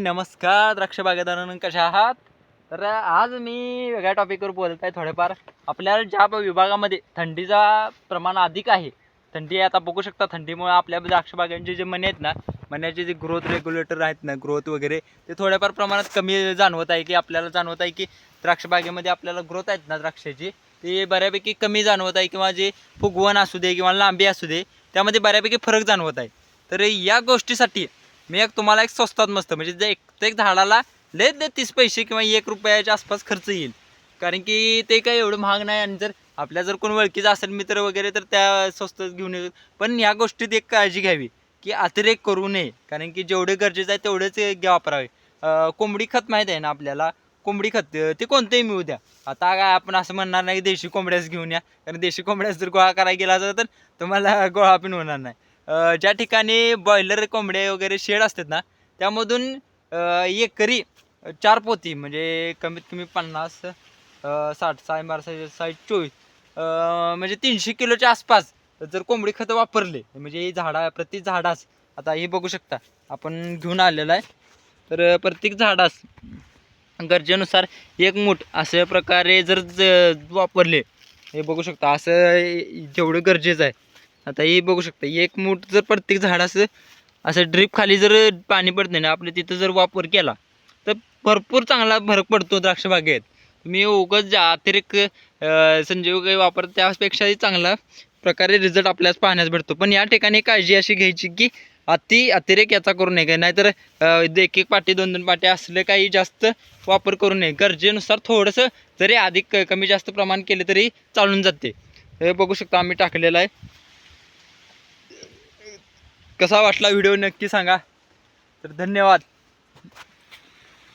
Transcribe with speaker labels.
Speaker 1: नमस्कार द्राक्ष बागेदारांनो, कशा आहात? तर आज मी वेगळ्या टॉपिकवर बोलत आहे. थोडेफार आपल्याला ज्या विभागामध्ये थंडीचा प्रमाण अधिक आहे, थंडी आता बघू शकता, थंडीमुळे आपल्या द्राक्ष बागांचे जे मणी आहेत ना, मण्याचे जे ग्रोथ रेग्युलेटर आहेत ना, ग्रोथ वगैरे ते थोड्याफार प्रमाणात कमी जाणवत आहे. की आपल्याला जाणवत आहे की द्राक्ष बागेमध्ये आपल्याला ग्रोथ आहेत ना द्राक्षाची, ते बऱ्यापैकी कमी जाणवत आहे. किंवा जे फुगवण असू दे किंवा लांबी असू दे, त्यामध्ये बऱ्यापैकी फरक जाणवत आहे. तर या गोष्टीसाठी मी तुम्हाला एक स्वस्तात मस्त, म्हणजे जे एक झाडाला लय 30 पैसे किंवा 1 रुपयाच्या आसपास खर्च येईल. कारण की ते काही एवढं महाग नाही. आणि जर आपल्या जर कोण ओळखीचा असेल मित्र वगैरे, तर त्या स्वस्त घेऊन येईल. पण या गोष्टीत एक काळजी घ्यावी की अतिरेक करू नये. कारण की जेवढे गरजेचं आहे तेवढेच वापरावे. कोंबडी खत माहीत आहे ना आपल्याला, कोंबडी खत ते कोणतेही मिळू द्या. आता काय आपण असं म्हणणार नाही की देशी कोंबड्याच घेऊन या, कारण देशी कोंबड्याच जर गोळा करायला गेला तर तुम्हाला गोळा पण होणार नाही. ज्या ठिकाणी बॉयलर कोंबडे वगैरे शेड असतात ना, त्यामधून एकरी 4 पोती, म्हणजे कमीत कमी 50 60 6 12 60 24 म्हणजे 300 किलोच्या आसपास जर कोंबडी खतं वापरले, म्हणजे ही प्रत्येक झाडास, आता हे बघू शकता आपण घेऊन आलेलं आहे. तर प्रत्येक झाडास गरजेनुसार 1 मूठ अशा प्रकारे जर वापरले, हे बघू शकता असं जेवढं गरजेचं आहे. आता हे बघू शकता 1 मूठ जर प्रत्येक झाडास असं ड्रीप खाली जर पाणी पडत नाही ना आपल्या तिथं जर वापर केला, तर भरपूर चांगला फरक पडतो द्राक्ष बागेत. तुम्ही उगाच ज्या अतिरिक्त संजीव काही वापर, त्यापेक्षाही चांगला प्रकारे रिझल्ट आपल्याला पाहण्यास भेटतो. पण या ठिकाणी काळजी अशी घ्यायची की अतिरेक याचा करू नये. नाहीतर एक पाटी 2 पाटी असले काही जास्त वापर करू नये. गरजेनुसार थोडंसं जरी अधिक कमी जास्त प्रमाण केले तरी चालून जाते. हे बघू शकता आम्ही टाकलेलं आहे. कसा वाटला व्हिडिओ नक्की सांगा. तर धन्यवाद.